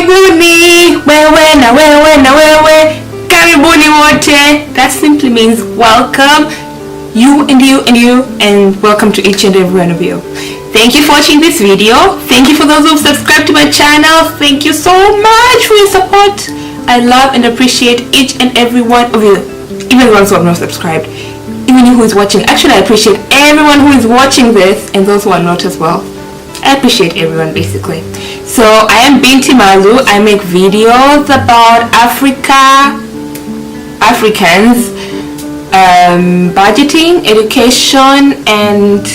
Karibuni, wewe, karibuni wote. That simply means welcome, you, and welcome to each and every one of you. Thank you for watching this video. Thank you for those who've subscribed to my channel. Thank you so much for your support. I love and appreciate each and every one of you, even the ones who have not subscribed, even you who is watching. Actually, I appreciate everyone who is watching this and those who are not as well. I appreciate everyone basically. So I am Binti Malu. I make videos about Africans, budgeting, education, and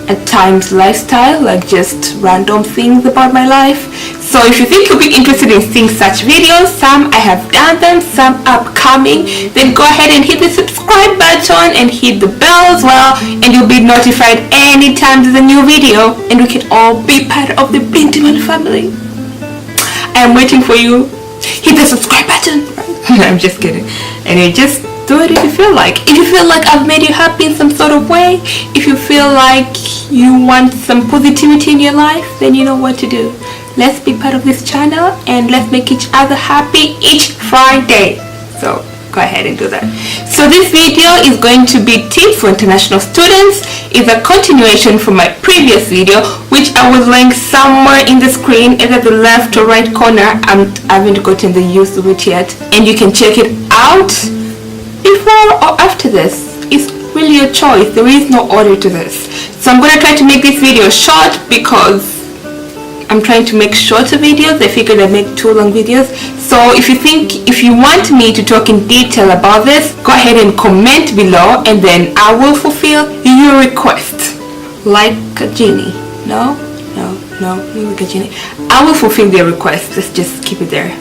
at times lifestyle, like just random things about my life. So if you think you'll be interested in seeing such videos, some I have done them, some upcoming, then go ahead and hit the subscribe button and hit the bell as well, and you'll be notified anytime there's a new video, and we can all be part of the Binti Malu family. I am waiting for you. Hit the subscribe button. I'm just kidding. And just do it if you feel like. If you feel like I've made you happy in some sort of way, if you feel like you want some positivity in your life, then you know what to do. Let's be part of this channel and let's make each other happy each Friday. So go ahead and do that. So this video is going to be tips for international students. It's a continuation from my previous video, which I will link somewhere in the screen, either the left or right corner. I haven't gotten the use of it yet, and you can check it out before or after this. It's really your choice. There is no order to this. So I'm going to try to make this video short because I'm trying to make shorter videos. I figured I'd make 2 long videos. So if you want me to talk in detail about this, go ahead and comment below, and then I will fulfill your request. Like a genie. No, like a genie. I will fulfill their request. Let's just keep it there.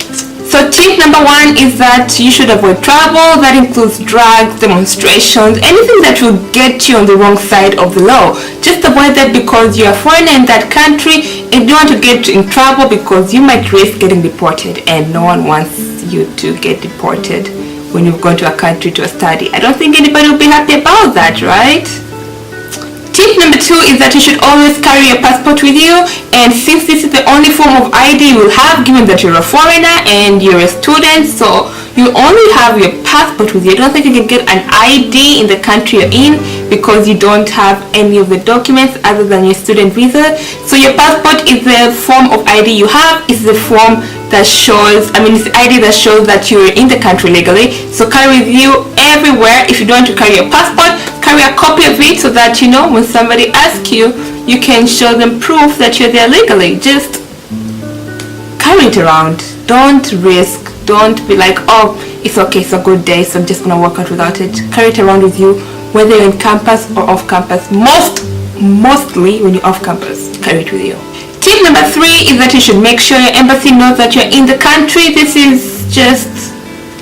So tip number 1 is that you should avoid trouble. That includes drugs, demonstrations, anything that will get you on the wrong side of the law. Just avoid that because you're a foreigner in that country and you don't want to get in trouble because you might risk getting deported, and no one wants you to get deported when you've gone to a country to study. I don't think anybody will be happy about that, right? Tip number 2 is that you should always carry your passport with you, and since this is the only form of ID you will have, given that you're a foreigner and you're a student, so you only have your passport with you. I don't think you can get an ID in the country you're in because you don't have any of the documents other than your student visa. So your passport is the form of ID you have. It's the form that shows, it's the ID that shows that you're in the country legally. So carry with you everywhere. If you don't want to carry your passport, carry a copy of it so that when somebody asks you, you can show them proof that you're there legally. Just carry it around. Don't risk. Don't be like, oh, it's okay, it's a good day, so I'm just gonna walk out without it. Carry it around with you, whether you're in campus or off campus. Mostly when you're off campus, carry it with you. Tip number 3 is that you should make sure your embassy knows that you're in the country. This is just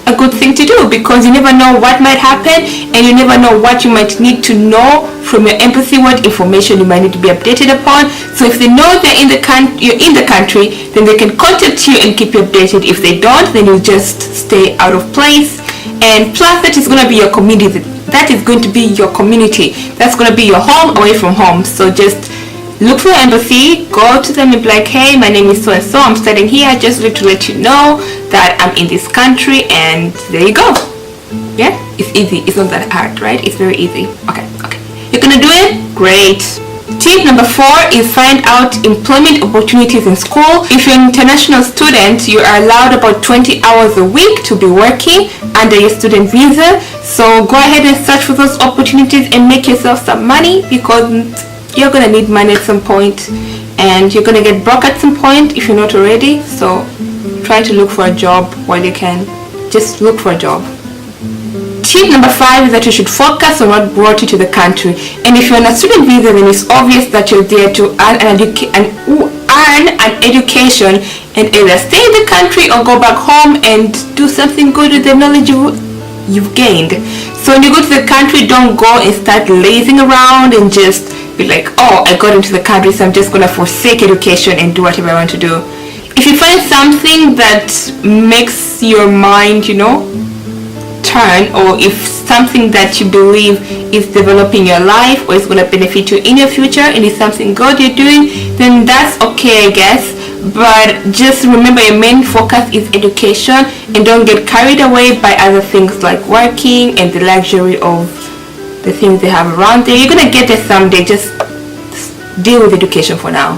a good thing to do because you never know what might happen, and you never know what you might need to know from your embassy, what information you might need to be updated upon. So if they know you're in the country, then they can contact you and keep you updated. If they don't, then you just stay out of place. And plus, that is going to be your community. That is going to be your community. That's going to be your home away from home. So just look for your embassy, go to them and be like, hey, my name is so and so, I'm studying here, just to let you know that I'm in this country, and there you go. Yeah, it's easy. It's not that hard, right? It's very easy. Okay, you're gonna do it? Great. Tip number 4 is find out employment opportunities in school. If you're an international student, you are allowed about 20 hours a week to be working under your student visa. So go ahead and search for those opportunities and make yourself some money, because you're gonna need money at some point, and you're gonna get broke at some point if you're not already. So try to look for a job while you can. Just look for a job. Tip number 5 is that you should focus on what brought you to the country. And if you're on a student visa, then it's obvious that you're there to earn an education and either stay in the country or go back home and do something good with the knowledge you've gained. So when you go to the country, don't go and start lazing around and just be like, oh, I got into the country, so I'm just gonna forsake education and do whatever I want to do. If you find something that makes your mind, turn, or if something that you believe is developing your life or is going to benefit you in your future and is something good you're doing, then that's okay, I guess. but just remember your main focus is education, and don't get carried away by other things like working and the luxury of the things they have around there. You're gonna get there someday. Just deal with education for now.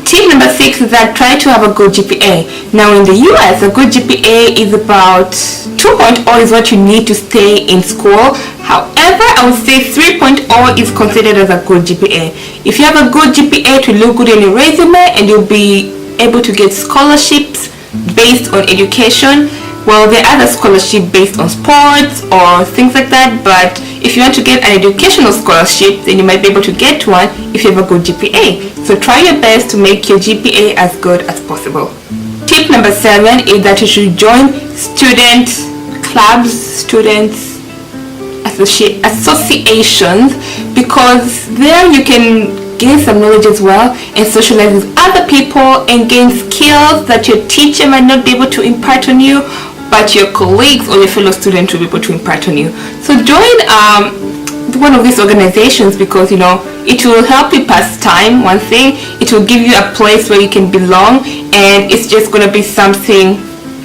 Tip number 6 is that try to have a good GPA. Now in the US, a good GPA is about 2.0 is what you need to stay in school. However, I would say 3.0 is considered as a good GPA. If you have a good GPA, to look good in your resume, and you'll be able to get scholarships based on education. Well, there are other scholarships based on sports or things like that, but if you want to get an educational scholarship, then you might be able to get one if you have a good GPA. So try your best to make your GPA as good as possible. Tip number 7 is that you should join student clubs, students associations, because there you can gain some knowledge as well and socialize with other people and gain skills that your teacher might not be able to impart on you, but your colleagues or your fellow students will be able to impart on you. So join one of these organizations, because it will help you pass time. One thing, it will give you a place where you can belong, and it's just going to be something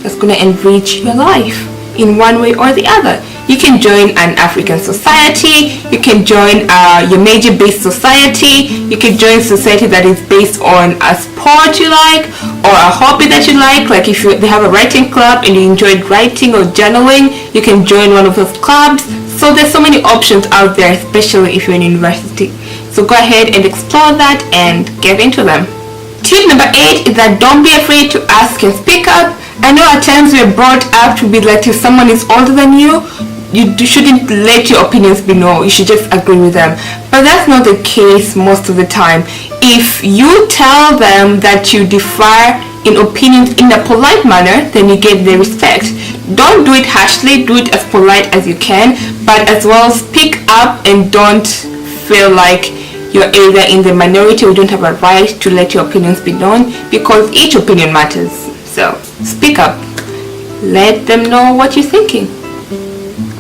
that's going to enrich your life in one way or the other. You can join an African society, you can join your major-based society, you can join society that is based on a sport you like or a hobby that you like if they have a writing club and you enjoyed writing or journaling, you can join one of those clubs. So there's so many options out there, especially if you're in university. So go ahead and explore that and get into them. Tip number 8 is that don't be afraid to ask and speak up. I know at times we're brought up to be like, if someone is older than you, you shouldn't let your opinions be known. You should just agree with them. But that's not the case most of the time. If you tell them that you differ in opinions in a polite manner, then you give them respect. Don't do it harshly, do it as polite as you can, but as well speak up and don't feel like you're either in the minority or you don't have a right to let your opinions be known, because each opinion matters. So speak up. Let them know what you're thinking.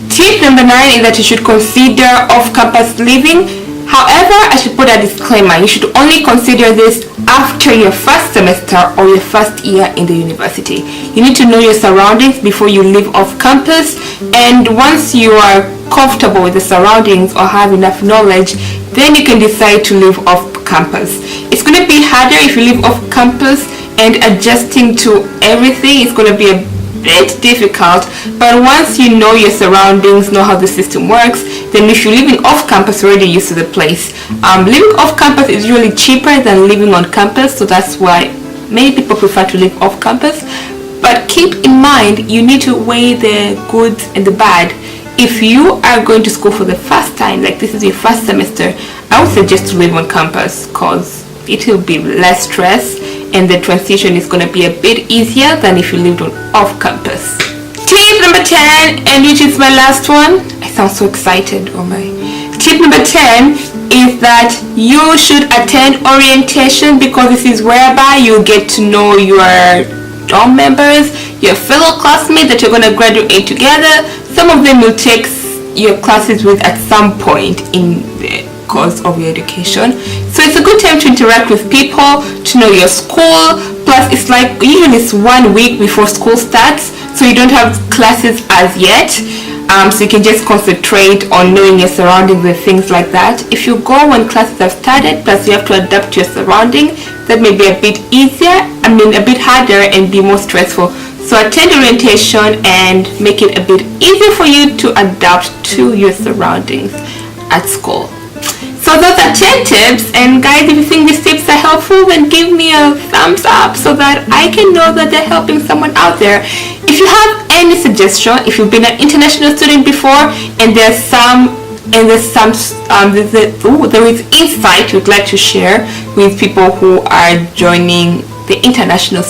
Tip number 9 is that you should consider off-campus living. However, I should put a disclaimer. You should only consider this after your first semester or your first year in the university. You need to know your surroundings before you live off campus, and once you are comfortable with the surroundings or have enough knowledge, then you can decide to live off campus. It's going to be harder if you live off campus, and adjusting to everything is going to be a bit difficult, but once you know your surroundings, know how the system works, then if you're living off campus, you're already used to the place. Living off campus is really cheaper than living on campus, so that's why many people prefer to live off campus. But keep in mind, you need to weigh the good and the bad. If you are going to school for the first time, like this is your first semester, I would suggest to live on campus, because it will be less stress and the transition is going to be a bit easier than if you lived on off campus. Tip number 10, and which is my last one. I sound so excited, oh my. Tip number 10 is that you should attend orientation, because this is whereby you get to know your dorm members, your fellow classmates that you're going to graduate together. Some of them will take your classes with at some point in the course of your education. So it's a good time to interact with people, to know your school. Plus it's like usually it's 1 week before school starts, so you don't have classes as yet, so you can just concentrate on knowing your surroundings and things like that. If you go when classes have started, plus you have to adapt to your surroundings, that may be a bit easier, a bit harder and be more stressful. So attend orientation and make it a bit easier for you to adapt to your surroundings at school. So those are 10 tips, and guys, if you think these tips are helpful, then give me a thumbs up so that I can know that they're helping someone out there. If you have any suggestion, if you've been an international student before and there is insight you'd like to share with people who are joining the international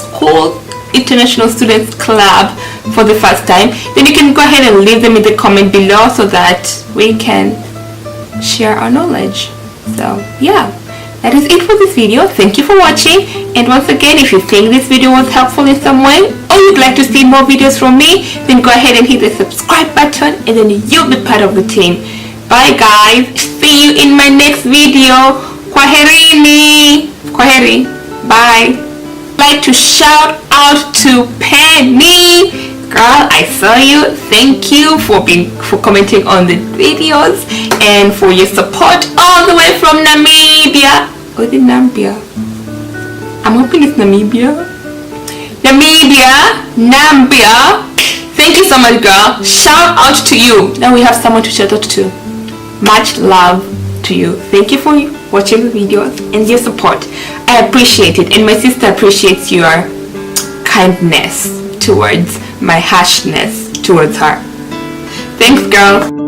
students club for the first time, then you can go ahead and leave them in the comment below so that we can share our knowledge. So yeah, that is it for this video. Thank you for watching, and once again, if you think this video was helpful in some way or you'd like to see more videos from me, then go ahead and hit the subscribe button and then you'll be part of the team. Bye guys, see you in my next video. Kwaheri. Bye. Like to shout out to Penny. Girl, I saw you. Thank you for commenting on the videos and for your support all the way from Namibia. Or is it Nambia? I'm hoping it's Namibia. Nambia. Thank you so much, girl. Shout out to you. Now we have someone to shout out to. Much love to you. Thank you for watching the videos and your support. I appreciate it, and my sister appreciates your kindness towards my harshness towards her. Thanks, girl.